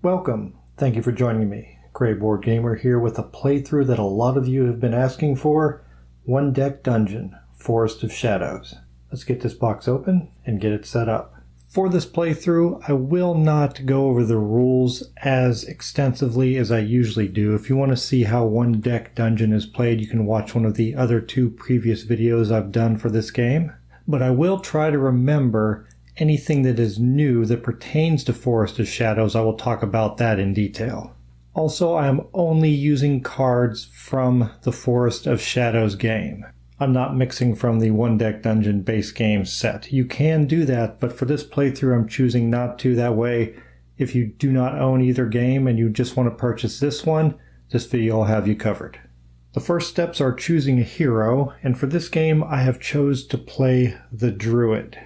Welcome. Thank you for joining me. grayboardgamer here with a playthrough that a lot of you have been asking for. One deck dungeon, Forest of Shadows. Let's get this box open and get it set up. For this playthrough, I will not go over the rules as extensively as I usually do. If you want to see how one deck dungeon is played, you can watch one of the other two previous videos I've done for this game. But I will try to remember anything that is new that pertains to Forest of Shadows. I will talk about that in detail. Also, I am only using cards from the Forest of Shadows game. I'm not mixing from the one deck dungeon base game set. You can do that, but for this playthrough I'm choosing not to. That way, if you do not own either game and you just want to purchase this one, this video will have you covered. The first steps are choosing a hero, and for this game I have chose to play the Druid.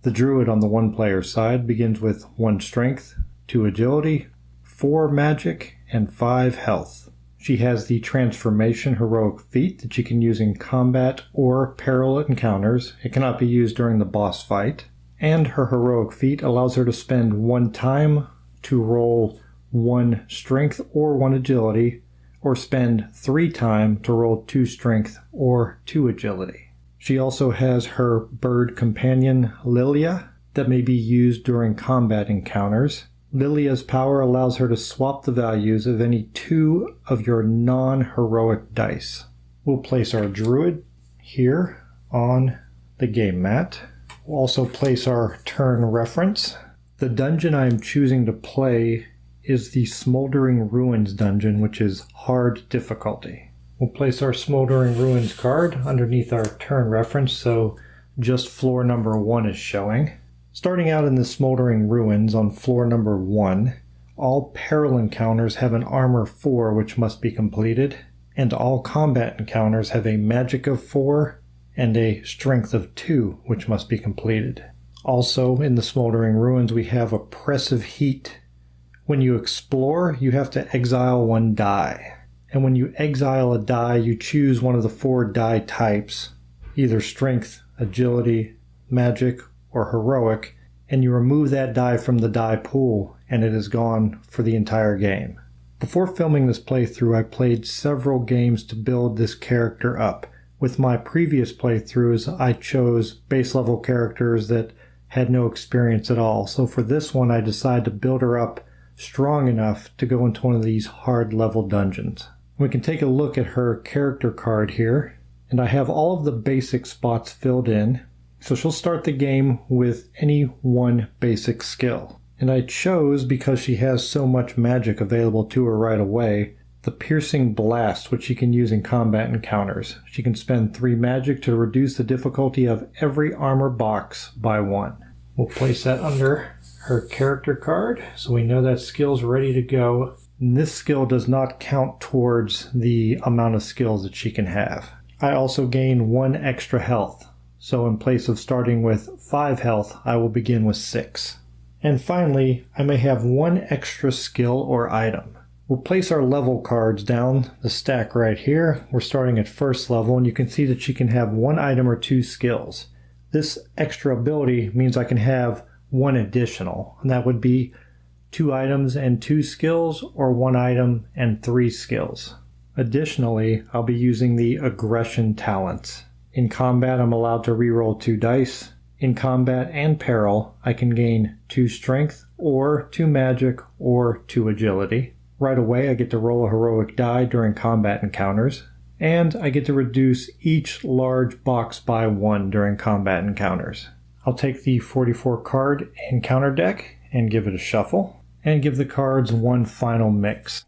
The Druid on the one player side begins with 1 strength, 2 agility, 4 magic, and 5 health. She has the transformation heroic feat that you can use in combat or peril encounters. It cannot be used during the boss fight. And her heroic feat allows her to spend 1 time to roll 1 strength or 1 agility, or spend 3 time to roll 2 strength or 2 agility. She also has her bird companion, Lilia, that may be used during combat encounters. Lilia's power allows her to swap the values of any 2 of your non-heroic dice. We'll place our Druid here on the game mat. We'll also place our turn reference. The dungeon I am choosing to play is the Smoldering Ruins dungeon, which is hard difficulty. We'll place our Smoldering Ruins card underneath our turn reference, so just floor number 1 is showing. Starting out in the Smoldering Ruins on floor number 1, all peril encounters have an armor 4 which must be completed, and all combat encounters have a magic of 4 and a strength of 2 which must be completed. Also in the Smoldering Ruins we have oppressive heat. When you explore, you have to exile 1 die. And when you exile a die, you choose one of the 4 die types, either strength, agility, magic, or heroic, and you remove that die from the die pool, and it is gone for the entire game. Before filming this playthrough, I played several games to build this character up. With my previous playthroughs, I chose base level characters that had no experience at all. So for this one, I decided to build her up strong enough to go into one of these hard level dungeons. We can take a look at her character card here, and I have all of the basic spots filled in. So she'll start the game with any 1 basic skill. And I chose, because she has so much magic available to her right away, the Piercing Blast, which she can use in combat encounters. She can spend 3 magic to reduce the difficulty of every armor box by 1. We'll place that under her character card, so we know that skill's ready to go. And this skill does not count towards the amount of skills that she can have. I also gain 1 extra health. So in place of starting with 5 health, I will begin with 6. And finally, I may have 1 extra skill or item. We'll place our level cards down the stack right here. We're starting at first level, and you can see that she can have 1 item or 2 skills. This extra ability means I can have 1 additional, and that would be 2 items and 2 skills, or 1 item and 3 skills. Additionally, I'll be using the aggression talents. In combat, I'm allowed to reroll 2 dice. In combat and peril, I can gain 2 strength, or 2 magic, or 2 agility. Right away, I get to roll a heroic die during combat encounters, and I get to reduce each large box by 1 during combat encounters. I'll take the 44 card encounter deck and give it a shuffle, and give the cards 1 final mix.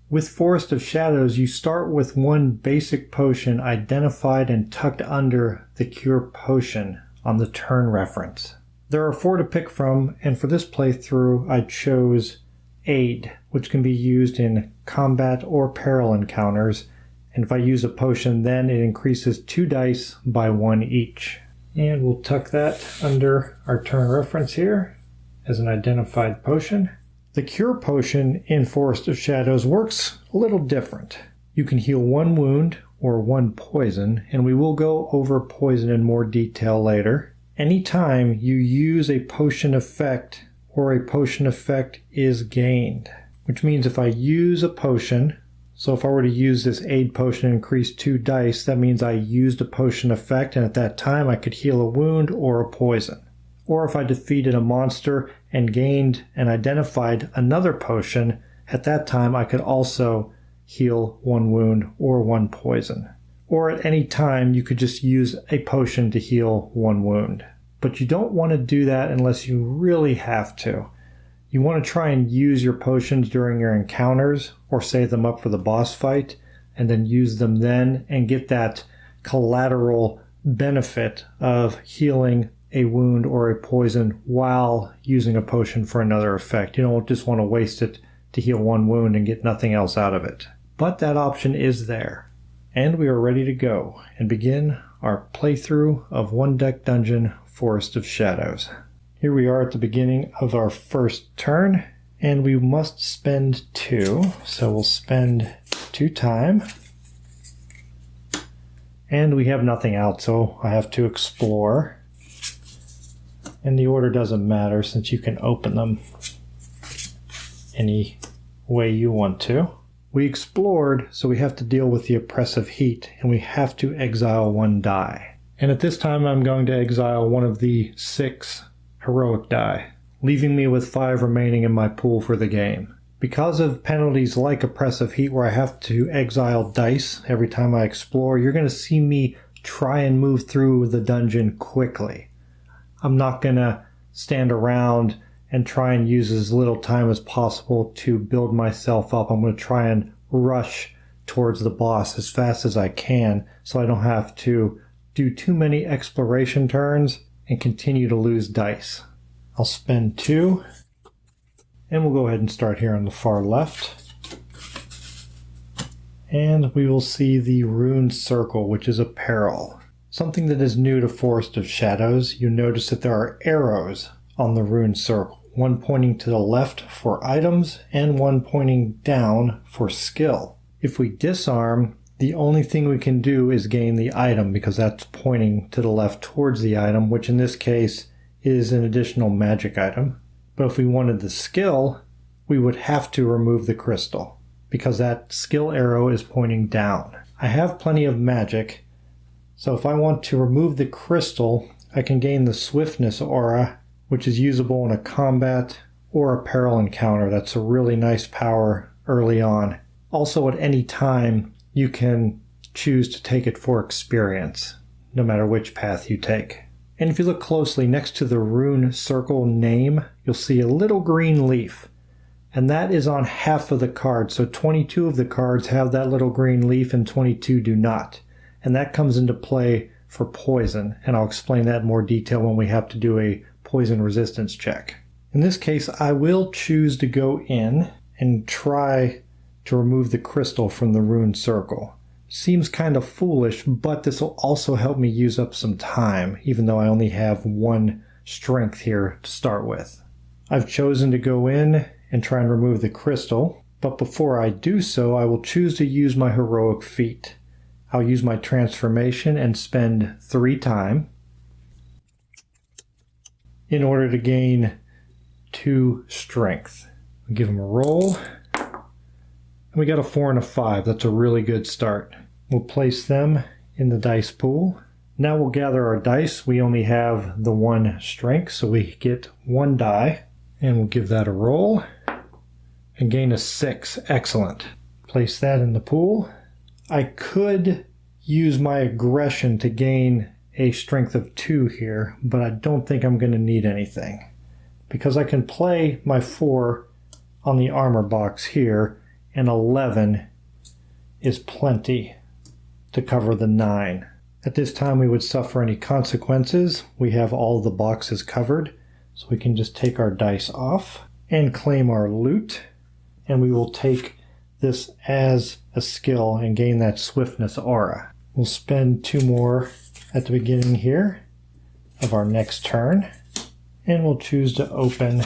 With Forest of Shadows, you start with 1 basic potion identified and tucked under the Cure Potion on the turn reference. There are 4 to pick from, and for this playthrough I chose Aid, which can be used in combat or peril encounters, and if I use a potion then it increases 2 dice by 1 each. And we'll tuck that under our turn reference here as an identified potion. The Cure Potion in Forest of Shadows works a little different. You can heal 1 wound or 1 poison, and we will go over poison in more detail later. Anytime you use a potion effect or a potion effect is gained. Which means if I use a potion, so if I were to use this aid potion and increase 2 dice, that means I used a potion effect, and at that time I could heal a wound or a poison. Or if I defeated a monster and gained and identified another potion, at that time I could also heal 1 wound or 1 poison. Or at any time you could just use a potion to heal 1 wound. But you don't want to do that unless you really have to. You want to try and use your potions during your encounters or save them up for the boss fight and then use them then and get that collateral benefit of healing a wound or a poison while using a potion for another effect. You don't just want to waste it to heal 1 wound and get nothing else out of it. But that option is there. And we are ready to go and begin our playthrough of One Deck Dungeon, Forest of Shadows. Here we are at the beginning of our first turn, and we must spend 2. So we'll spend 2 time. And we have nothing out, so I have to explore. And the order doesn't matter since you can open them any way you want to. We explored, so we have to deal with the oppressive heat, and we have to exile 1 die. And at this time I'm going to exile one of the 6 heroic die, leaving me with 5 remaining in my pool for the game. Because of penalties like oppressive heat where I have to exile dice every time I explore, you're going to see me try and move through the dungeon quickly. I'm not going to stand around and try and use as little time as possible to build myself up. I'm going to try and rush towards the boss as fast as I can so I don't have to do too many exploration turns and continue to lose dice. I'll spend 2, and we'll go ahead and start here on the far left. And we will see the Rune Circle, which is a peril. Something that is new to Forest of Shadows, you notice that there are arrows on the Rune Circle. One pointing to the left for items, and one pointing down for skill. If we disarm, the only thing we can do is gain the item because that's pointing to the left towards the item, which in this case is an additional magic item. But if we wanted the skill, we would have to remove the crystal because that skill arrow is pointing down. I have plenty of magic, so if I want to remove the crystal, I can gain the swiftness aura, which is usable in a combat or a peril encounter. That's a really nice power early on. Also, at any time, you can choose to take it for experience, no matter which path you take. And if you look closely next to the Rune Circle name, you'll see a little green leaf. And that is on half of the cards. So 22 of the cards have that little green leaf and 22 do not. And that comes into play for poison. And I'll explain that in more detail when we have to do a poison resistance check. In this case, I will choose to go in and try to remove the crystal from the Rune Circle. Seems kind of foolish, but this will also help me use up some time, even though I only have 1 strength here to start with. I've chosen to go in and try and remove the crystal, but before I do so, I will choose to use my heroic feat. I'll use my transformation and spend 3 time in order to gain 2 strength. I'll give him a roll. And we got a 4 and a 5. That's a really good start. We'll place them in the dice pool. Now we'll gather our dice. We only have the 1 strength, so we get 1 die. And we'll give that a roll. And gain a 6. Excellent. Place that in the pool. I could use my aggression to gain a strength of 2 here, but I don't think I'm going to need anything. Because I can play my 4 on the armor box here, and 11 is plenty to cover the 9. At this time we would suffer any consequences. We have all the boxes covered, so we can just take our dice off and claim our loot, and we will take this as a skill and gain that swiftness aura. We'll spend 2 more at the beginning here of our next turn, and we'll choose to open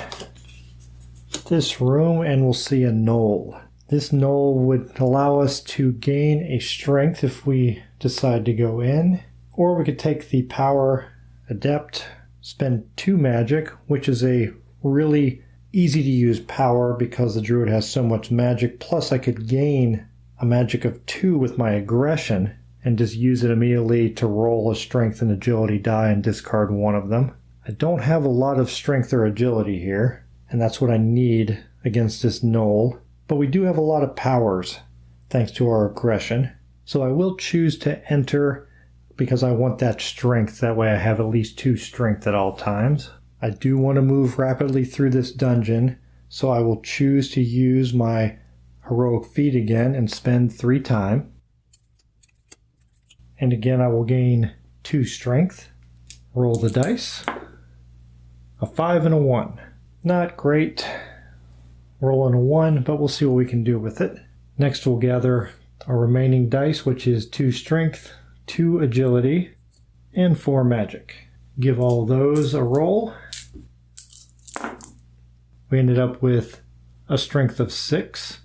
this room and we'll see a knoll. This knoll would allow us to gain a strength if we decide to go in, or we could take the power adept, spend 2 magic, which is a really easy to use power because the druid has so much magic. Plus I could gain a magic of 2 with my aggression and just use it immediately to roll a strength and agility die and discard one of them. I don't have a lot of strength or agility here, and that's what I need against this gnoll. But we do have a lot of powers thanks to our aggression. So I will choose to enter because I want that strength. That way I have at least 2 strength at all times. I do want to move rapidly through this dungeon, so I will choose to use my heroic feat again and spend 3 time. And again I will gain 2 strength. Roll the dice. A 5 and a 1. Not great. Rolling a 1, but we'll see what we can do with it. Next we'll gather our remaining dice, which is 2 strength, 2 agility, and 4 magic. Give all those a roll. We ended up with a strength of 6.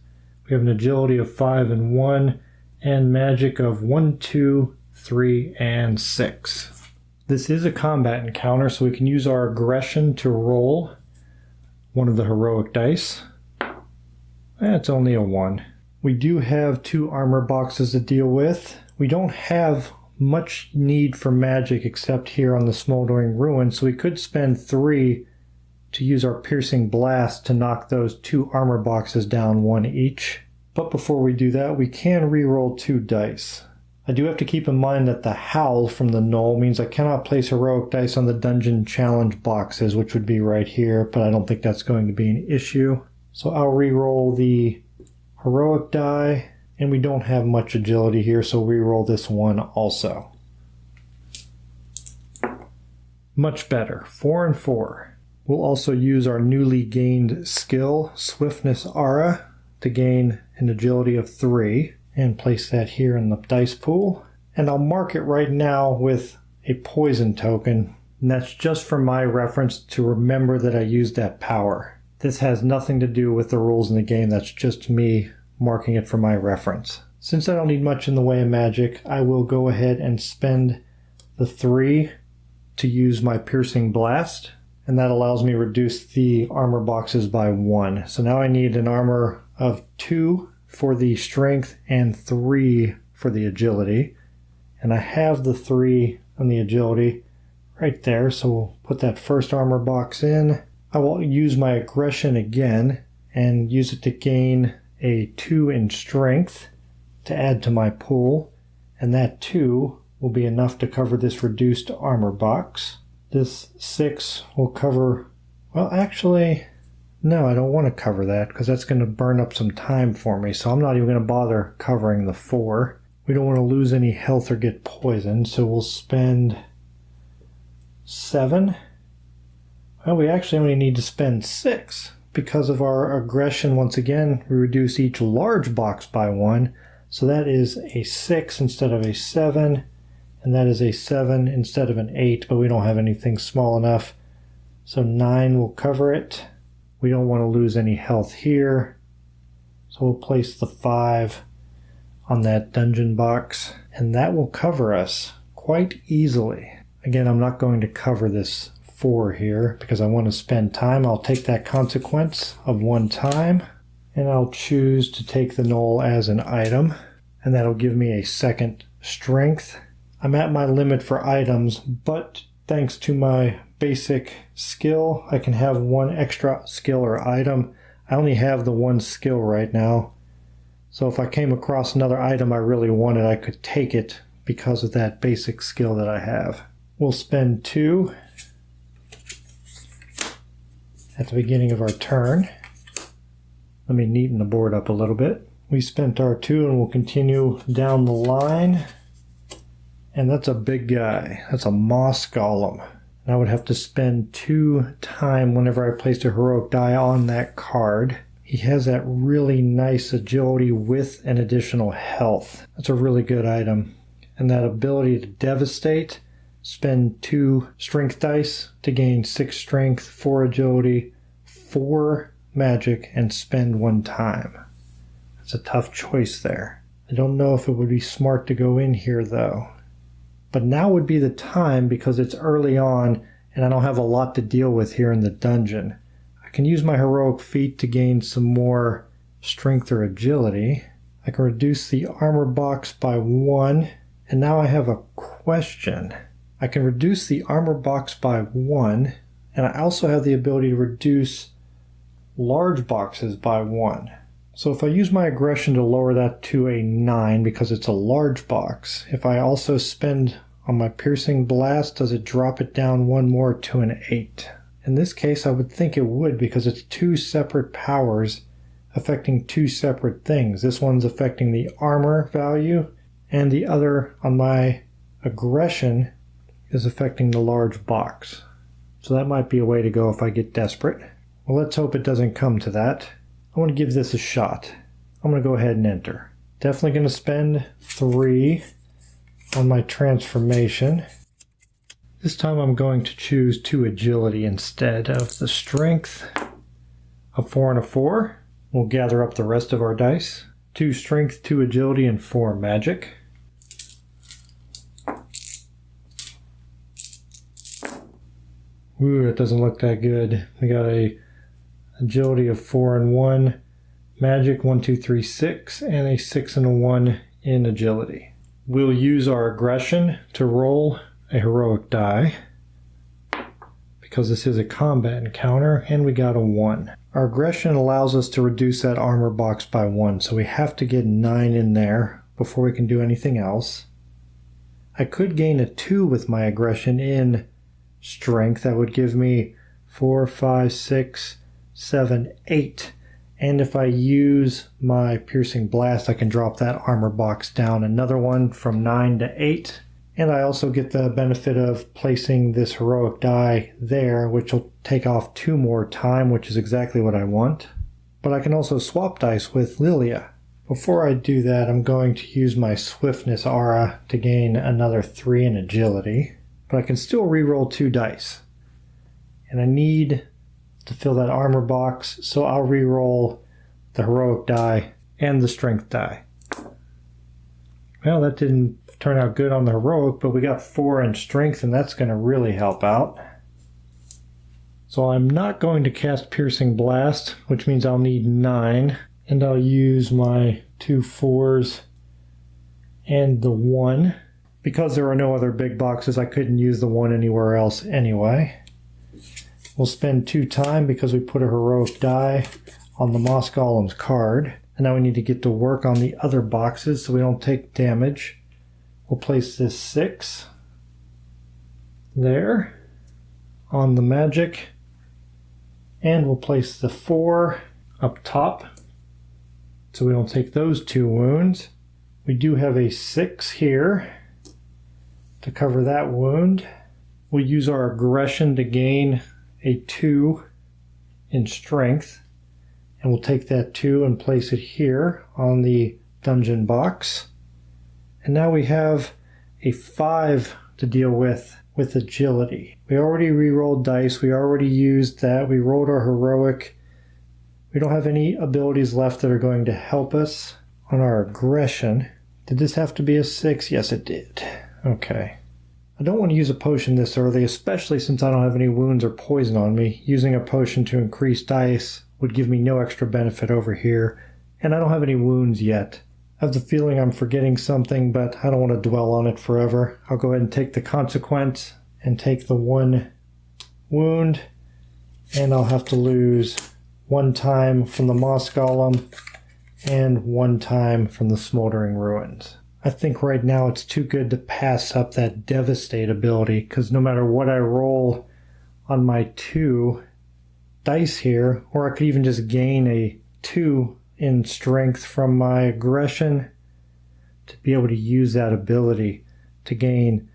We have an agility of 5 and 1, and magic of 1, 2, 3, and 6. This is a combat encounter, so we can use our aggression to roll one of the heroic dice. It's only a 1. We do have 2 armor boxes to deal with. We don't have much need for magic except here on the Smoldering Ruin, so we could spend 3 to use our Piercing Blast to knock those 2 armor boxes down 1 each. But before we do that, we can re-roll 2 dice. I do have to keep in mind that the howl from the gnoll means I cannot place heroic dice on the dungeon challenge boxes, which would be right here, but I don't think that's going to be an issue. So I'll re-roll the heroic die, and we don't have much agility here, so re-roll this one also. Much better. 4 and 4. We'll also use our newly gained skill, Swiftness Aura, to gain an agility of 3. And place that here in the dice pool. And I'll mark it right now with a poison token. And that's just for my reference to remember that I used that power. This has nothing to do with the rules in the game. That's just me marking it for my reference. Since I don't need much in the way of magic, I will go ahead and spend the 3 to use my Piercing Blast. And that allows me to reduce the armor boxes by 1. So now I need an armor of 2 for the strength and 3 for the agility. And I have the 3 on the agility right there, so we'll put that first armor box in. I will use my aggression again and use it to gain a 2 in strength to add to my pool, and that 2 will be enough to cover this reduced armor box. This 6 will cover, well actually, no, I don't want to cover that because that's going to burn up some time for me, so I'm not even going to bother covering the 4. We don't want to lose any health or get poisoned, so we'll spend 7. Well, we actually only need to spend 6 because of our aggression. Once again, we reduce each large box by 1, so that is a 6 instead of a 7, and that is a 7 instead of an 8, but we don't have anything small enough, so 9 will cover it. We don't want to lose any health here, so we'll place the 5 on that dungeon box, and that will cover us quite easily. Again, I'm not going to cover this 4 here because I want to spend time. I'll take that consequence of 1 time, and I'll choose to take the gnoll as an item, and that'll give me a 2nd strength. I'm at my limit for items, but thanks to my basic skill, I can have 1 extra skill or item. I only have the 1 skill right now, so if I came across another item I really wanted, I could take it because of that basic skill that I have. We'll spend 2 at the beginning of our turn. Let me neaten the board up a little bit. We spent our 2 and we'll continue down the line. And that's a big guy. That's a moss golem. And I would have to spend 2 time whenever I placed a heroic die on that card. He has that really nice agility with an additional health. That's a really good item. And that ability to devastate, spend 2 strength dice to gain 6 strength, 4 agility, 4 magic, and spend 1 time. That's a tough choice there. I don't know if it would be smart to go in here though. But now would be the time because it's early on and I don't have a lot to deal with here in the dungeon. I can use my heroic feat to gain some more strength or agility. I can reduce the armor box by 1. And now I have a question. I can reduce the armor box by 1, and I also have the ability to reduce large boxes by 1. So if I use my aggression to lower that to a 9 because it's a large box, if I also spend on my piercing blast, does it drop it down 1 more to an 8? In this case, I would think it would because it's 2 separate powers affecting 2 separate things. This one's affecting the armor value, and the other on my aggression is affecting the large box. So that might be a way to go if I get desperate. Well, let's hope it doesn't come to that. I want to give this a shot. I'm going to go ahead and enter. Definitely going to spend 3 on my transformation. This time I'm going to choose 2 agility instead of the strength. A 4 and a 4. We'll gather up the rest of our dice. 2 strength, 2 agility, and 4 magic. Ooh, that doesn't look that good. We got a agility of 4 and 1, magic 1, 2, 3, 6, and a 6 and a 1 in agility. We'll use our aggression to roll a heroic die because this is a combat encounter, and we got a 1. Our aggression allows us to reduce that armor box by 1, so we have to get 9 in there before we can do anything else. I could gain a 2 with my aggression in strength. That would give me 4, 5, 6, 7, 8. And if I use my piercing blast, I can drop that armor box down another one from 9 to 8. And I also get the benefit of placing this heroic die there, which will take off 2 more time, which is exactly what I want. But I can also swap dice with Lilia. Before I do that, I'm going to use my swiftness aura to gain another 3 in agility. But I can still reroll 2 dice. And I need to fill that armor box, so I'll reroll the heroic die and the strength die. Well, that didn't turn out good on the heroic, but we got 4 in strength, and that's going to really help out. So I'm not going to cast Piercing Blast, which means I'll need 9, and I'll use my 2 4s and the 1. Because there are no other big boxes, I couldn't use the 1 anywhere else anyway. We'll spend 2 time because we put a heroic die on the Moss Golem's card. And now we need to get to work on the other boxes so we don't take damage. We'll place this 6 there on the magic. And we'll place the 4 up top so we don't take those 2 wounds. We do have a 6 here to cover that wound. We'll use our aggression to gain a 2 in strength, and we'll take that 2 and place it here on the dungeon box. And now we have a 5 to deal with agility. We already re-rolled dice, we already used that, we rolled our heroic. We don't have any abilities left that are going to help us on our aggression. Did this have to be a 6? Yes, it did. Okay. I don't want to use a potion this early, especially since I don't have any wounds or poison on me. Using a potion to increase dice would give me no extra benefit over here, and I don't have any wounds yet. I have the feeling I'm forgetting something, but I don't want to dwell on it forever. I'll go ahead and take the consequence and take the 1 wound, and I'll have to lose 1 time from the Moss Golem and 1 time from the Smoldering Ruins. I think right now it's too good to pass up that Devastate ability, because no matter what I roll on my 2 dice here, or I could even just gain a 2 in strength from my aggression to be able to use that ability to gain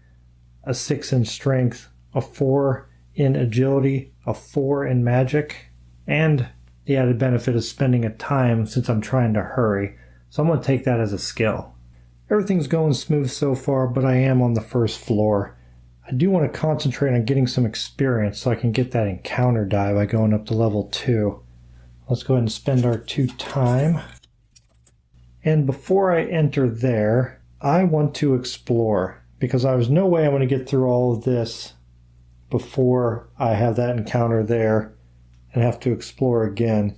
a 6 in strength, a 4 in agility, a 4 in magic, and the added benefit of spending a time since I'm trying to hurry. So I'm going to take that as a skill. Everything's going smooth so far, but I am on the first floor. I do want to concentrate on getting some experience so I can get that encounter die by going up to level 2. Let's go ahead and spend our 2 time. And before I enter there, I want to explore, because there's no way I'm going to get through all of this before I have that encounter there and have to explore again.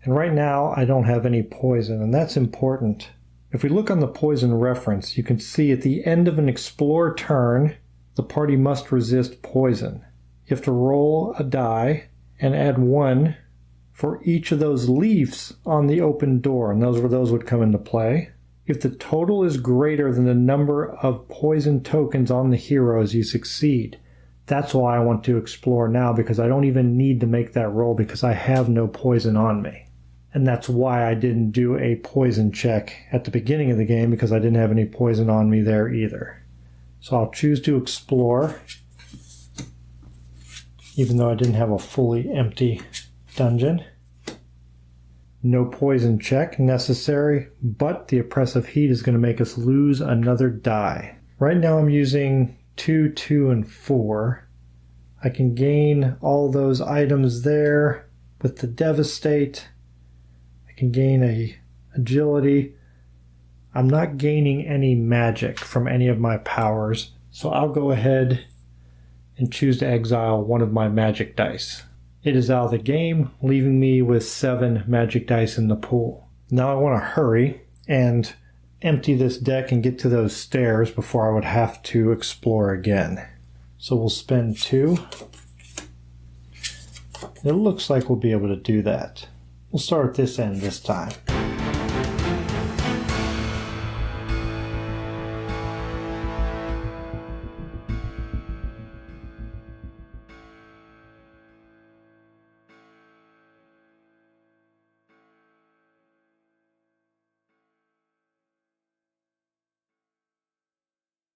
And right now I don't have any poison, and that's important. If we look on the poison reference, you can see at the end of an explore turn, the party must resist poison. You have to roll a die and add 1 for each of those leaves on the open door, and those would come into play. If the total is greater than the number of poison tokens on the heroes, you succeed. That's why I want to explore now, because I don't even need to make that roll because I have no poison on me. And that's why I didn't do a poison check at the beginning of the game, because I didn't have any poison on me there either. So I'll choose to explore, even though I didn't have a fully empty dungeon. No poison check necessary, but the oppressive heat is going to make us lose another die. Right now I'm using 2, 2, and 4. I can gain all those items there with the Devastate. I can gain a agility. I'm not gaining any magic from any of my powers, so I'll go ahead and choose to exile one of my magic dice. It is out of the game, leaving me with 7 magic dice in the pool. Now I want to hurry and empty this deck and get to those stairs before I would have to explore again. So we'll spend 2. It looks like we'll be able to do that. We'll start at this end this time.